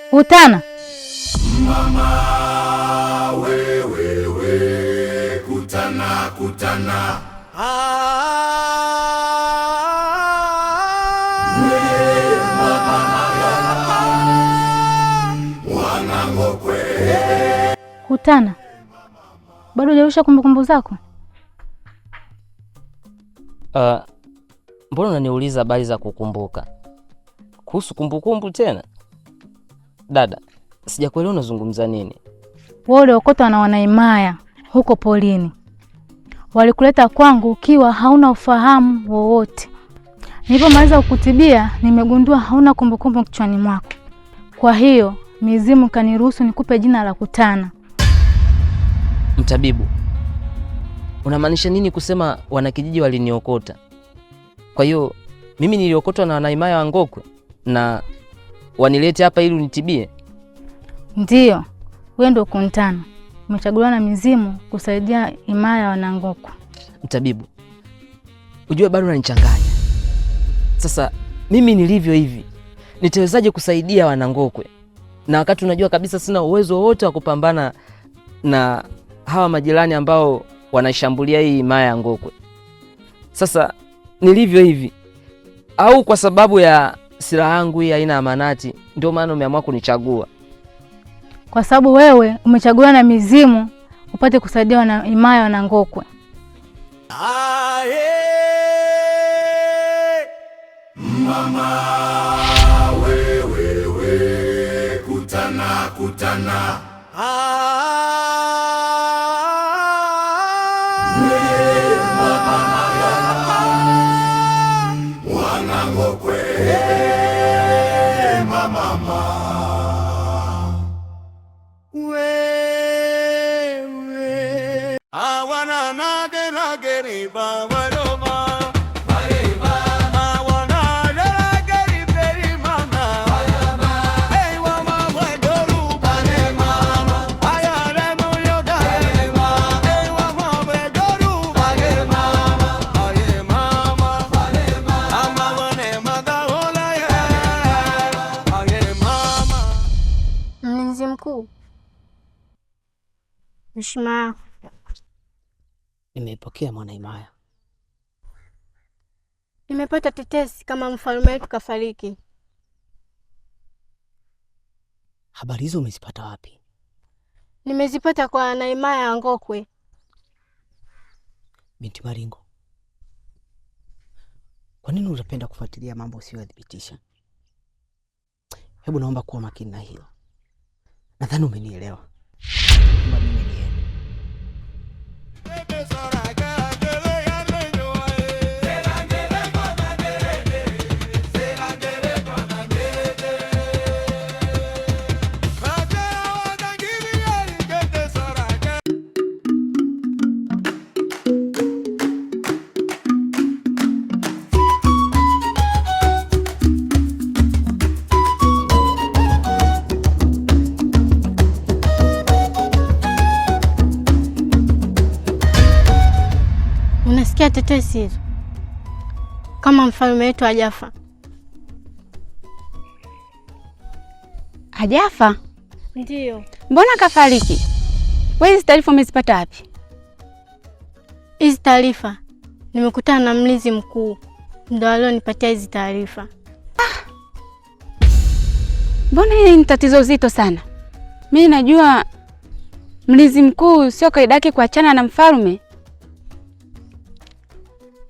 Kutana. Mama wewe, kutana kutana. Wanangokwe. Kutana. Bado hujarusha kumbukumbu zako? Mbona unaniuliza habari za kukumbuka? Kuhusu kumbukumbu tena? Dada, sijakuelewa unazungumza nini? Wewe uliokotwa na wanaimaya huko polini. Walikuleta kwangu ukiwa hauna ufahamu wowote. Nilipomaliza kukutibia, nimegundua hauna kumbukumbu kichwani mwako. Kwa hiyo, mizimu kaniruhusu nikupe jina la Kutana. Mtabibu, unamaanisha nini kusema wanakijiji waliniokota? Kwa hiyo, mimi niliokotwa na wanaimaya wa Ngokwe na wanilete hapa ili unitibie? Ndiyo, wewe ndio Kutana. Umechaguliwa na mizimu kusaidia imaya ya Wanangokwe. Mtabibu, ujue bado unanichanganya. Sasa mimi nilivyo hivi, nitawezaje kusaidia Wanangokwe? Na wakati unajua kabisa sina uwezo wote wa kupambana na hawa majirani ambao wanashambulia hii imaya ya Ngokwe. Sasa nilivyo hivi, au kwa sababu ya silaha yangu hii aina ya manati ndio maana umeamua kunichagua? Kwa sababu wewe umechaguliwa na mizimu upate kusaidia na imaya Wanangokwe. Mama wewe, kutana kutana. Wanangokwe mama. Wewe awana nageri baba. Heshima. Nimeipokea Mwanaimaya. Nimepata tetesi kama mfalme wetu kafariki. Habari hizo umezipata wapi? Nimezipata kwa Wanaimaya ya Ngokwe. Binti Maringo, kwa nini unapenda kufuatilia mambo usiyodhibitisha? Hebu naomba kuwa makini na hilo. Nadhani umenielewa. Unasikia tetesi hizo? Kama mfalme wetu hajafa. Hajafa? Ndiyo. Mbona kafariki? Wewe hizi taarifa umezipata wapi? Hizi taarifa nimekutana na mlinzi mkuu, ndio alionipatia hizi taarifa. Mbona hili ni tatizo zito sana? Mimi najua mlinzi mkuu sio kaida yake kuachana na mfalme.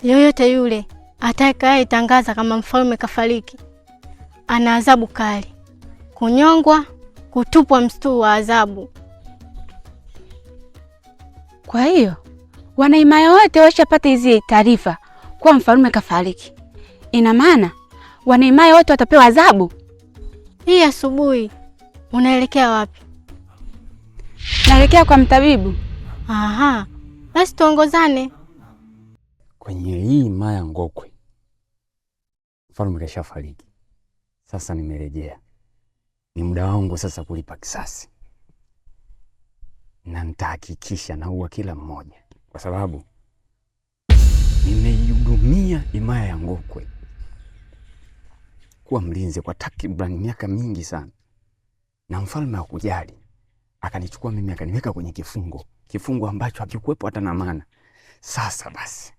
Yoyote yule atakayetangaza kama mfalme kafariki ana adhabu kali, kunyongwa, kutupwa msituni wa adhabu. Kwa hiyo Wanaimaya wote washapata hizi taarifa kwa mfalme kafariki. Ina maana Wanaimaya wote watapewa adhabu. Hii asubuhi unaelekea wapi? Naelekea kwa mtabibu. Aha, basi tuongozane. Kwenye hii imaya Ngokwe mfalme kashafariki. Sasa nimerejea, ni muda wangu sasa kulipa kisasi, na nitahakikisha naua kila mmoja, kwa sababu nimeihudumia imaya ya Ngokwe kuwa mlinzi kwa takriban miaka mingi sana. na mfalme hakujali, akanichukua mimi akaniweka kwenye kifungo ambacho hakikuwepo hata na maana. Sasa basi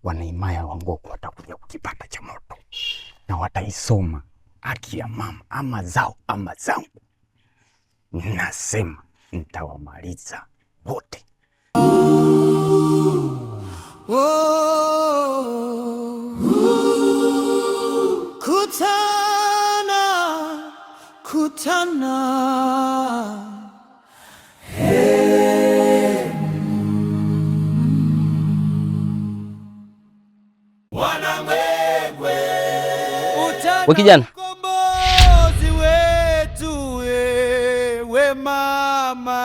wanaimaya wa Ngokwe watakuja kukipata cha moto na wataisoma haki ya mama, ama zao ama zangu. Nasema nitawamaliza wote. Kutana we kijana, mkombozi wetu we mama.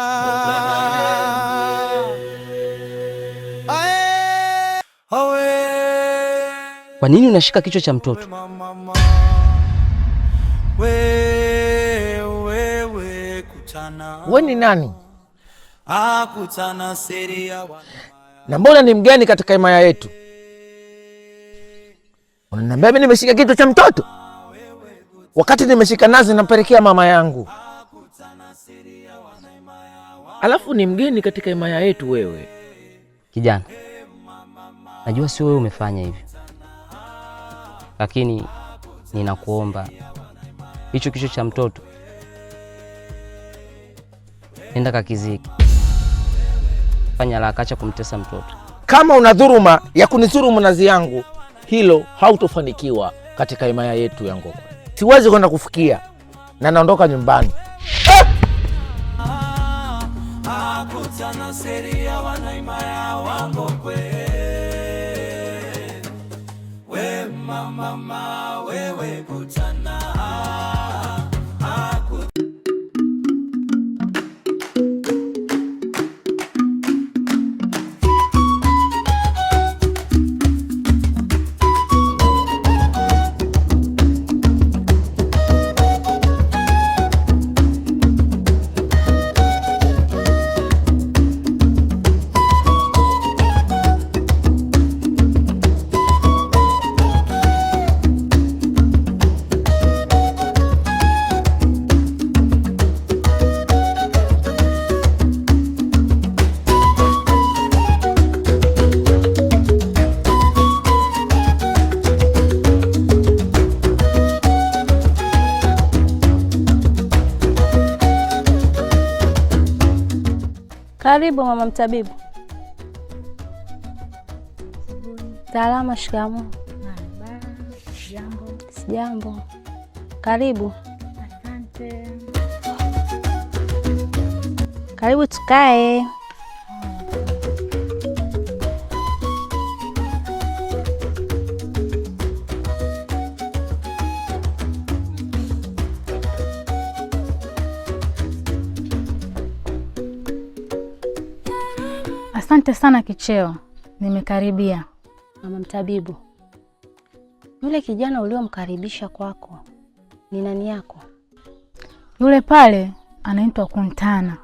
kwa nini unashika kichwa cha mtoto? Wewe ni nani? Akutana seria Na mbona ni mgeni katika himaya yetu? Unaniambia mimi nimeshika kichwa cha mtoto wakati nimeshika nazi nampelekea mama yangu, alafu ni mgeni katika himaya yetu wewe? Kijana, najua sio wewe umefanya hivyo, lakini ninakuomba hicho kichwa cha mtoto nenda kakiziki. Fanya haraka, acha kumtesa mtoto. Kama una dhuruma ya kunidhulumu nazi yangu, hilo hautofanikiwa katika himaya yetu ya Ngokwe. Siwezi kwenda kufikia na naondoka nyumbani. akutana seria wana himaya wa Ngokwe. We mama wewe kutana. Karibu mama mtabibu. Salama. Shikamoo. Jambo. Sijambo. Karibu. Asante. Karibu tukae. Asante sana Kicheo, nimekaribia. Mama mtabibu, yule kijana uliomkaribisha kwako ni nani yako? Yule pale anaitwa Kuntana.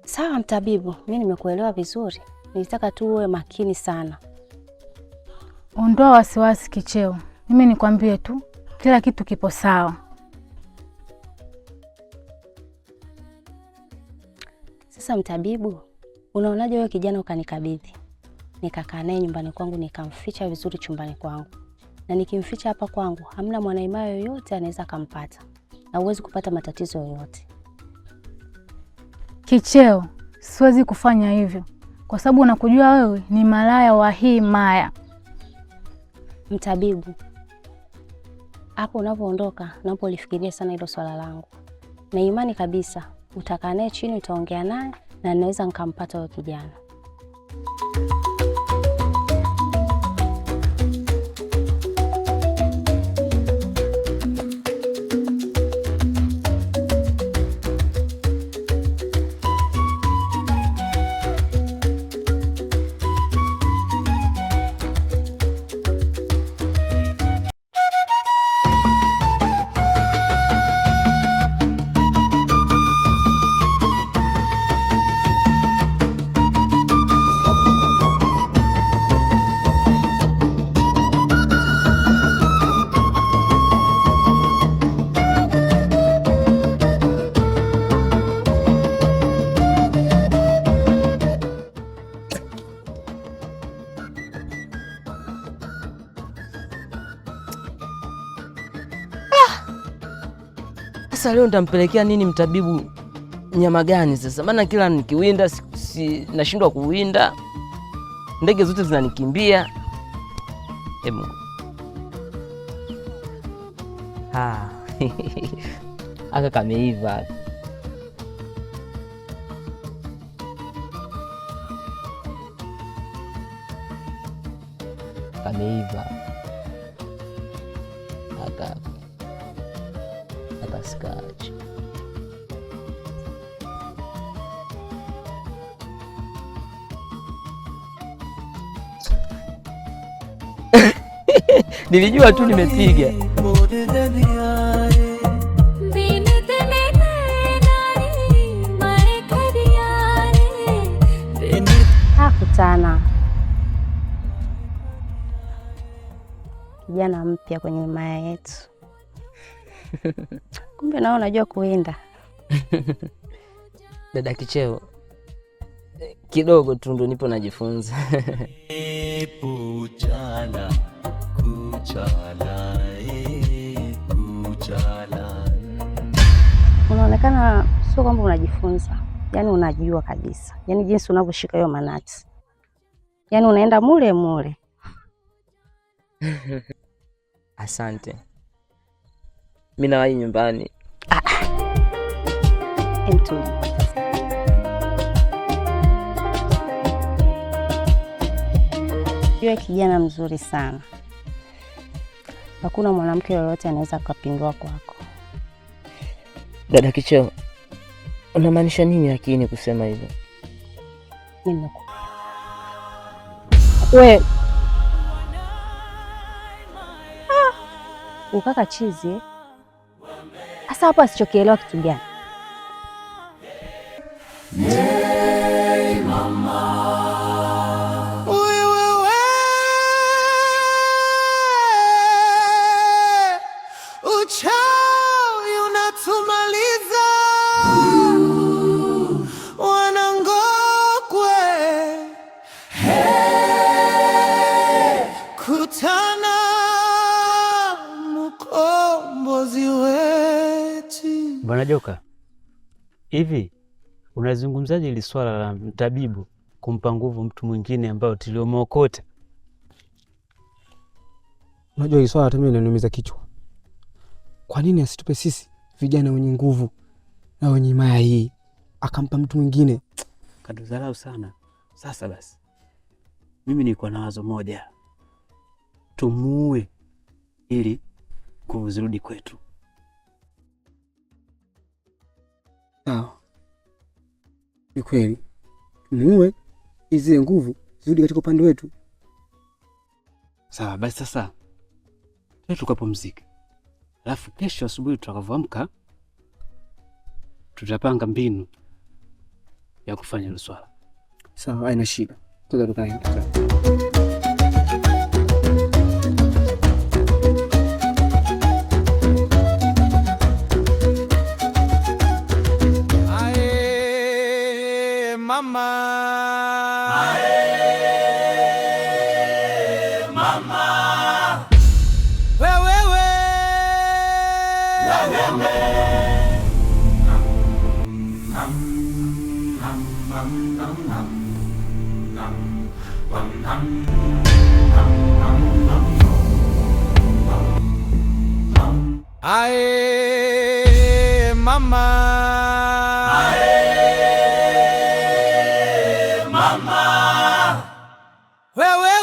Sawa mtabibu, mimi nimekuelewa vizuri. Nilitaka tu uwe makini sana. Ondoa wasiwasi Kicheo, mimi nikwambie tu kila kitu kipo sawa. Sasa mtabibu, unaonaje wewe kijana ukanikabidhi nikakaa naye nyumbani kwangu, nikamficha vizuri chumbani kwangu, na nikimficha hapa kwangu hamna mwanaimaya yoyote anaweza kampata, na uwezi kupata matatizo yoyote? Kicheo, siwezi kufanya hivyo kwa sababu unakujua wewe ni malaya wa hii maya. Mtabibu, hapo unapoondoka naomba ulifikirie sana hilo swala langu, na imani kabisa utakaa naye chini, utaongea naye na naweza nikampata huyo kijana. Sasa leo nitampelekea nini mtabibu? Nyama gani sasa? Maana kila nikiwinda nashindwa kuwinda, ndege zote zinanikimbia. Mungu. Aka kameiva. Kameiva. Aka scratch. Nilijua tu nimepiga. Hakutana kijana mpya kwenye himaya yetu. Kumbe nao unajua kuenda. Dada Kicheo, kidogo tu ndo nipo najifunza. Kuchala, kuchala, kuchala. Unaonekana sio kwamba unajifunza, yaani unajua kabisa, yaani jinsi unavyoshika hiyo manati, yaani unaenda mule mule. Asante. Mimi nawahi nyumbani. Mtu yule kijana mzuri sana, hakuna mwanamke yoyote anaweza kupindua kwako. Dada Kicheo, unamaanisha nini lakini kusema hivyo? Mimi wewe ukaka chizi hasa hapo, asichokielewa kitu gani? Hey mama, wewe uchawi unatumaliza wanangokwe. Hey, kutana mkombozi wetu. Bwana Joka, hivi unazungumzaje ili swala la mtabibu kumpa nguvu mtu mwingine ambao tuliomwokota? Unajua hii swala hata mimi linaniumiza kichwa. Kwa nini asitupe sisi vijana wenye nguvu na wenye himaya hii akampa mtu mwingine? Kadudharau sana. Sasa basi, mimi niko na wazo moja, tumuue ili nguvu zirudi kwetu. Sawa, ni kweli, tumuue hizi nguvu zirudi katika upande wetu. Sawa basi, sasa leo tukapumzika, alafu kesho asubuhi tutakavyoamka tutapanga mbinu ya kufanya hilo swala. Sawa, haina shida. Tuta tukaenda. Ae mama, mama, wewe ae mama, mama, wewe